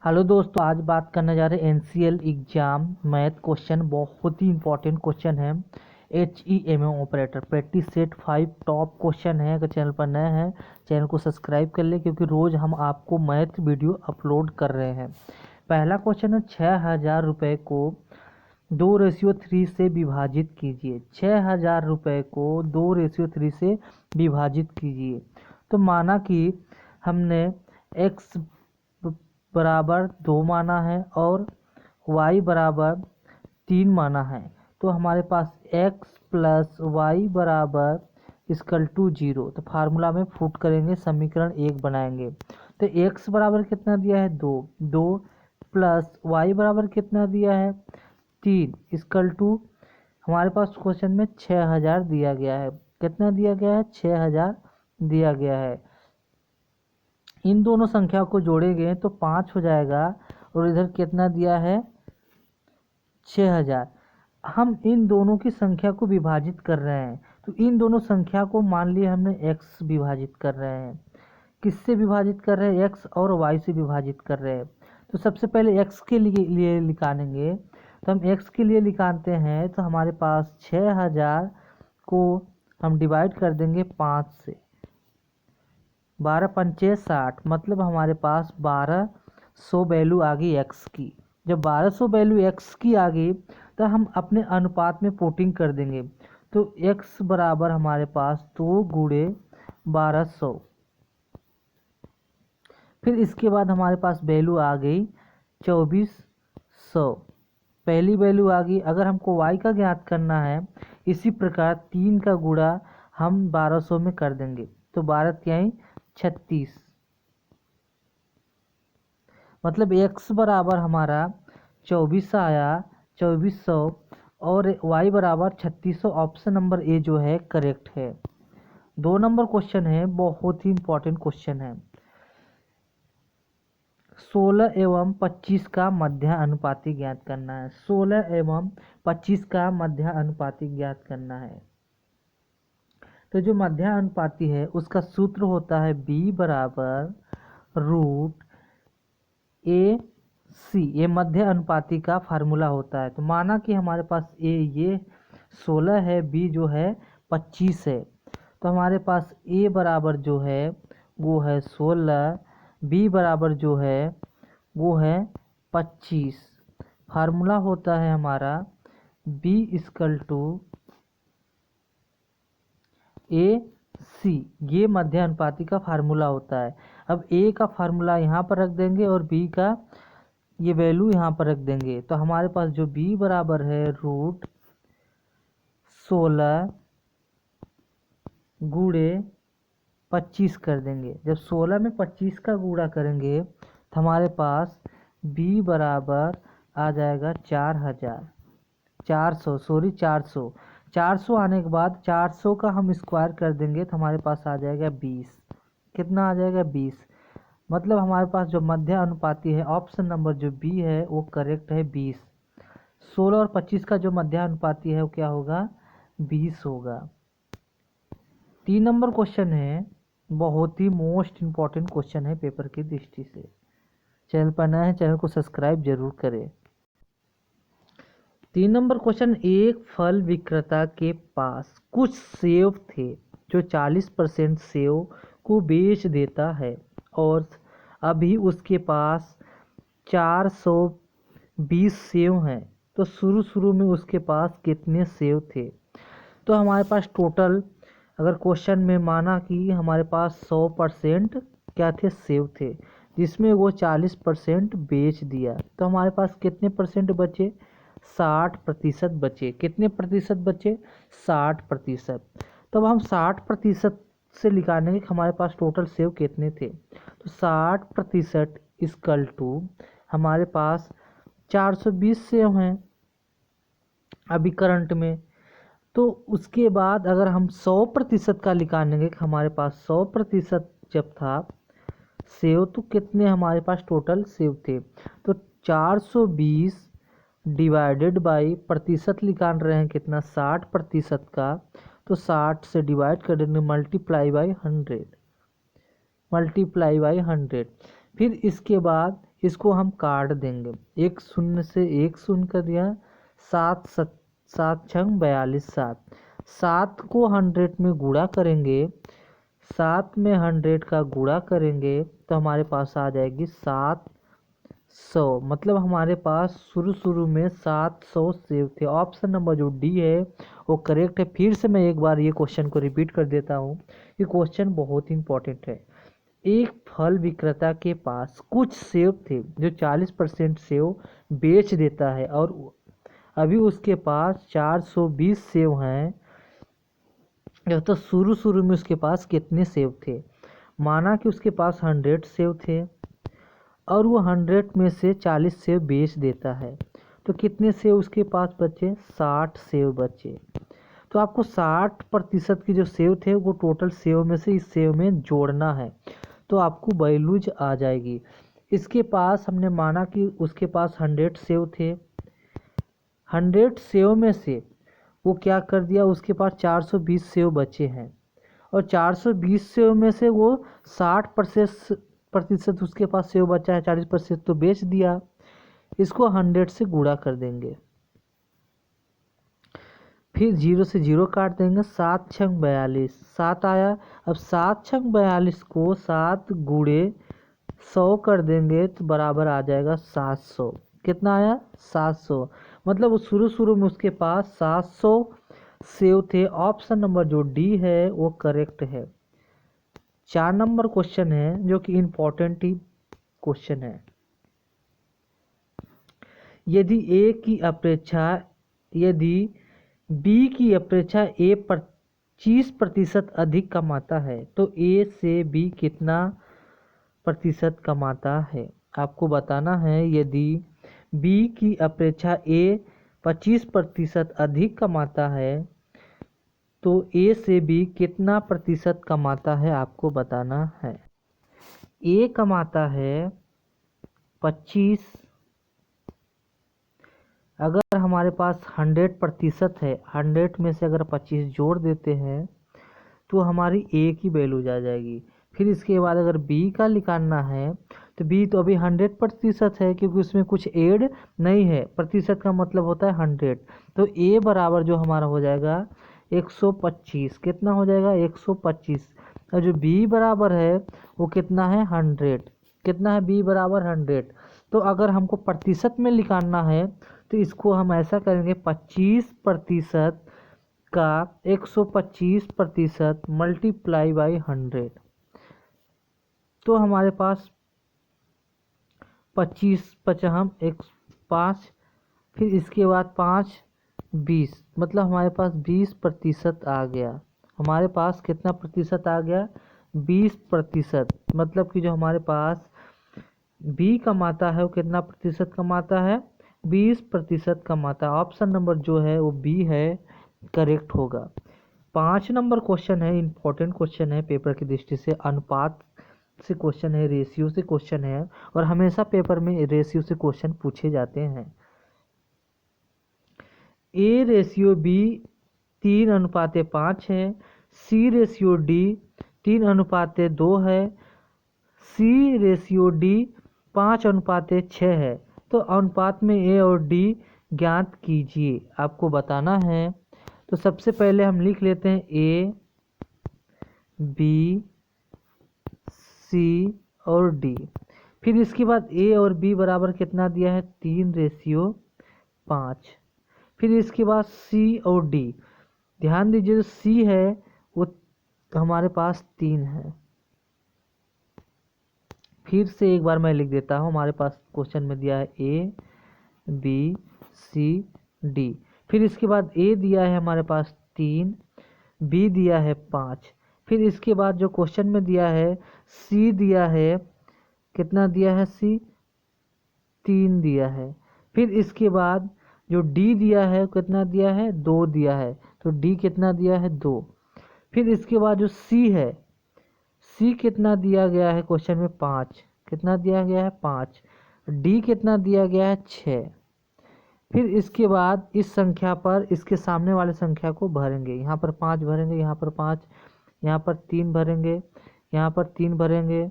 Hello दोस्तों, आज बात करने जा रहे हैं एनसीएल एग्जाम मैथ क्वेश्चन। बहुत ही इंपॉर्टेंट क्वेश्चन है। HEMM operator practice set 5 top question है। अगर चैनल पर नए हैं चैनल को सब्सक्राइब कर ले, क्योंकि रोज़ हम आपको मैथ वीडियो अपलोड कर रहे हैं। पहला क्वेश्चन है 6,000 रुपये को 2:3 से विभाजित कीजिए। 6,000 रुपये को 2:3 से विभाजित कीजिए। तो माना कि हमने x बराबर 2 माना है और y बराबर 3 माना है। तो हमारे पास x प्लस वाई बराबर इक्वल टू 0। तो फार्मूला में पुट करेंगे, समीकरण 1 बनाएंगे। तो x बराबर कितना दिया है 2 प्लस y बराबर कितना दिया है 3 इक्वल टू हमारे पास क्वेश्चन में 6,000 दिया गया है। कितना दिया गया है 6,000 दिया गया है। इन दोनों संख्या को जोड़ेंगे तो 5 हो जाएगा और इधर कितना दिया है 6,000। हम इन दोनों की संख्या को विभाजित कर रहे हैं, तो इन दोनों संख्या को मान लिया हमने x विभाजित कर रहे हैं। किससे विभाजित कर रहे हैं? x और y से विभाजित कर रहे हैं। तो सबसे पहले x के लिए निकालेंगे। तो हम x के लिए निकालते हैं, तो हमारे पास 6,000 को हम डिवाइड कर देंगे 5 से। 12 पंचे 60, मतलब हमारे पास 1200 वैल्यू आ गई x की। जब 1200 वैल्यू x की आ गई तो हम अपने अनुपात में पुटिंग कर देंगे। तो x बराबर हमारे पास 2 गुणे 1200। फिर इसके बाद हमारे पास वैल्यू आ गई 2400। पहली वैल्यू आ गई। अगर हमको y का ज्ञात करना है, इसी प्रकार 3 का गुणा हम 1200 में कर देंगे। तो 12 तिहाई 36, मतलब x बराबर हमारा 24 आया 2400 और y बराबर 3600। ऑप्शन नंबर ए जो है करेक्ट है। 2 नंबर क्वेश्चन है, बहुत ही इंपॉर्टेंट क्वेश्चन है। 16 एवं 25 का मध्य अनुपाती ज्ञात करना है। 16 एवं 25 का मध्य अनुपाती ज्ञात करना है। तो जो मध्य अनुपाती है उसका सूत्र होता है b बराबर रूट ए सी। ये मध्य अनुपाती का फार्मूला होता है। तो माना कि हमारे पास ए ये 16 है, बी जो है 25 है। तो हमारे पास ए बराबर जो है वो है 16, बी बराबर जो है वो है 25। फार्मूला होता है हमारा बी इक्वल टू ए सी। ये मध्य अनुपाती का फार्मूला होता है। अब ए का फार्मूला यहाँ पर रख देंगे और बी का ये वैल्यू यहाँ पर रख देंगे। तो हमारे पास जो b बराबर है रूट 16 गुणे 25 कर देंगे। जब 16 में 25 का गुणा करेंगे तो हमारे पास b बराबर आ जाएगा 400 आने के बाद 400 का हम स्क्वायर कर देंगे तो हमारे पास आ जाएगा 20। कितना आ जाएगा 20। मतलब हमारे पास जो मध्य अनुपाती है ऑप्शन नंबर जो बी है वो करेक्ट है 20। 16 और 25 का जो मध्य अनुपाती है वो क्या होगा 20 होगा। 3 नंबर क्वेश्चन है, बहुत ही मोस्ट इम्पॉर्टेंट क्वेश्चन है पेपर की दृष्टि से। चैनल पर नए हैं चैनल को सब्सक्राइब जरूर करें। 3 नंबर क्वेश्चन, एक फल विक्रेता के पास कुछ सेब थे जो 40% सेब को बेच देता है और अभी उसके पास 420 सेब हैं। तो शुरू में उसके पास कितने सेब थे? तो हमारे पास टोटल, अगर क्वेश्चन में माना कि हमारे पास 100% क्या थे सेब थे, जिसमें वो 40% बेच दिया, तो हमारे पास कितने परसेंट बचे 60% बचे। कितने प्रतिशत बचे 60%। तब हम 60% से निकालेंगे कि हमारे पास टोटल सेब कितने थे। तो 60% इक्वल टू हमारे पास 420 सेब हैं अभी करंट में। तो उसके बाद अगर हम 100% का निकालेंगे कि हमारे पास 100% जब था सेब, तो कितने हमारे पास टोटल सेब थे। तो 420 डिवाइडेड बाई प्रतिशत निकाल रहे हैं कितना 60% का, तो 60 से डिवाइड कर देंगे मल्टीप्लाई बाई 100। फिर इसके बाद इसको हम काट देंगे। एक शून्य से एक शून्य कर दिया, 7 7 छंग 42 7। 7 को 100 में गुणा करेंगे, 7 में 100 का गुणा करेंगे तो हमारे पास आ जाएगी 700। मतलब हमारे पास शुरू में 700 सेव थे। ऑप्शन नंबर जो डी है वो करेक्ट है। फिर से मैं एक बार ये क्वेश्चन को रिपीट कर देता हूँ। ये क्वेश्चन बहुत ही इंपॉर्टेंट है। एक फल विक्रेता के पास कुछ सेव थे जो 40% सेव बेच देता है और अभी उसके पास 420 सेव हैं। तो शुरू में उसके पास कितने सेव थे? माना कि उसके पास 100 सेव थे और वो 100 में से 40 सेव बेच देता है, तो कितने सेव उसके पास बचे? 60 सेव बचे। तो आपको 60% की जो सेव थे वो टोटल सेव में से इस सेव में जोड़ना है, तो आपको वैल्यूज आ जाएगी। इसके पास हमने माना कि उसके पास 100 सेव थे, 100 सेव में से वो क्या कर दिया, उसके पास 420 सेव बचे हैं और 420 सेव में से वो 60% उसके पास सेव बचा है, 40% तो बेच दिया। इसको 100 से गुणा कर देंगे, फिर 0 से 0 काट देंगे, 7 छंग 42 7 आया। अब 7 छंग 42 को 7 गुणे 100 कर देंगे तो बराबर आ जाएगा 700। कितना आया? 700। मतलब वो शुरू में उसके पास 700 सेव थे। ऑप्शन नंबर जो डी है वो करेक्ट है। 4 नंबर क्वेश्चन है जो कि इम्पोर्टेंट ही क्वेश्चन है। यदि बी की अपेक्षा ए 25% अधिक कमाता है तो ए से बी कितना प्रतिशत कमाता है? आपको बताना है। यदि बी की अपेक्षा ए 25% अधिक कमाता है तो ए से बी कितना प्रतिशत कमाता है, आपको बताना है। ए कमाता है 25, अगर हमारे पास 100% है, 100 में से अगर 25 जोड़ देते हैं तो हमारी ए की वैल्यू आ जाएगी। फिर इसके बाद अगर बी का निकालना है तो बी तो अभी 100% है क्योंकि उसमें कुछ ऐड नहीं है। प्रतिशत का मतलब होता है 100, तो ए बराबर जो हमारा हो जाएगा 125। कितना हो जाएगा? 125। और जो बी बराबर है वो कितना है? 100। कितना है? बी बराबर 100। तो अगर हमको प्रतिशत में निकालना है तो इसको हम ऐसा करेंगे, 25% का 125% मल्टीप्लाई बाई 100, तो हमारे पास 25 पचहम 5, फिर इसके बाद 5 20, मतलब हमारे पास 20% आ गया। हमारे पास कितना प्रतिशत आ गया? 20%। मतलब कि जो हमारे पास बी कमाता है वो कितना प्रतिशत कमाता है? 20% कमाता है। ऑप्शन नंबर जो है वो बी है, करेक्ट होगा। 5 नंबर क्वेश्चन है, इंपॉर्टेंट क्वेश्चन है पेपर की दृष्टि से। अनुपात से क्वेश्चन है, रेशियो से क्वेश्चन है और हमेशा पेपर में रेशियो से क्वेश्चन पूछे जाते हैं। ए रेशियो बी 3:5 है, सी रेशियो डी 3:2 है, सी रेशियो डी 5:6 है। तो अनुपात में ए और डी ज्ञात कीजिए, आपको बताना है। तो सबसे पहले हम लिख लेते हैं ए बी सी और डी। फिर इसके बाद ए और बी बराबर कितना दिया है? 3:5। फिर इसके बाद सी और डी, ध्यान दीजिए जो सी है वो हमारे पास 3 है। फिर से एक बार मैं लिख देता हूँ, हमारे पास क्वेश्चन में दिया है ए बी सी डी। फिर इसके बाद ए दिया है हमारे पास 3, बी दिया है 5। फिर इसके बाद जो क्वेश्चन में दिया है सी दिया है, कितना दिया है? सी 3 दिया है। फिर इसके बाद जो डी दिया है कितना दिया है? 2 दिया है, तो डी कितना दिया है? 2। फिर इसके बाद जो सी है, सी कितना दिया गया है क्वेश्चन में? 5। कितना दिया गया है? 5। डी कितना दिया गया है? 6। फिर इसके बाद इस संख्या पर इसके सामने वाले संख्या को भरेंगे। यहाँ पर 5 भरेंगे, यहाँ पर 5, यहाँ पर 3 भरेंगे, यहाँ पर 3 भरेंगे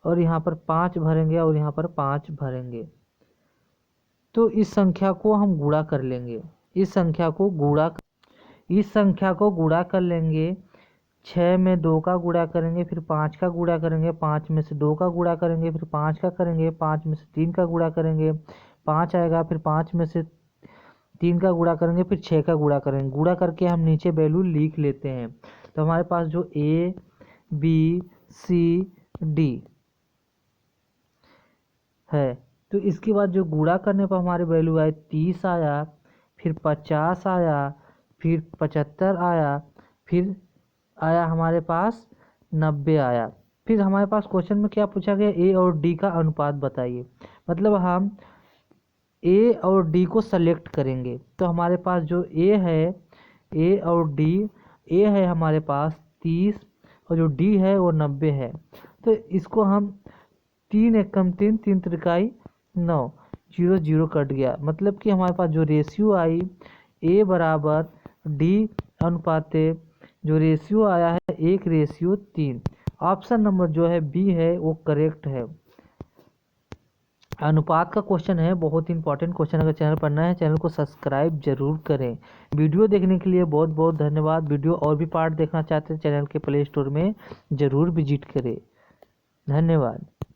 और यहाँ पर 5 भरेंगे और यहाँ पर 5 भरेंगे। तो इस संख्या को हम गुणा कर लेंगे, इस संख्या को गुणा कर लेंगे। 6 में 2 का गुणा करेंगे, फिर 5 का गुणा करेंगे, 5 में से 2 का गुणा करेंगे, फिर 5 का करेंगे, 5 में से 3 का गुणा करेंगे, 5 आएगा, फिर 5 में से 3 का गुणा करेंगे, फिर 6 का गुणा करेंगे। गुणा करके हम नीचे वैल्यू लिख लेते हैं। तो हमारे पास जो A B C D है, तो इसके बाद जो गुणा करने पर हमारी वैल्यू आए 30 आया, फिर 50 आया, फिर 75 आया, फिर आया हमारे पास 90 आया। फिर हमारे पास क्वेश्चन में क्या पूछा गया, ए और डी का अनुपात बताइए। मतलब हम ए और डी को सेलेक्ट करेंगे। तो हमारे पास जो ए है, ए और डी, ए है हमारे पास 30 और जो डी है वो 90 है। तो इसको हम 3 एकम 3 3 त्रिकाई 9 0 0 कट गया। मतलब कि हमारे पास जो रेशियो आई ए बराबर डी अनुपाते जो रेशियो आया है 1:3। ऑप्शन नंबर जो है बी है वो करेक्ट है। अनुपात का क्वेश्चन है, बहुत ही इंपॉर्टेंट क्वेश्चन। अगर चैनल पर नए हैं चैनल को सब्सक्राइब जरूर करें। वीडियो देखने के लिए बहुत बहुत धन्यवाद। वीडियो और भी पार्ट देखना चाहते हैं चैनल के प्ले स्टोर में ज़रूर विजिट करें। धन्यवाद।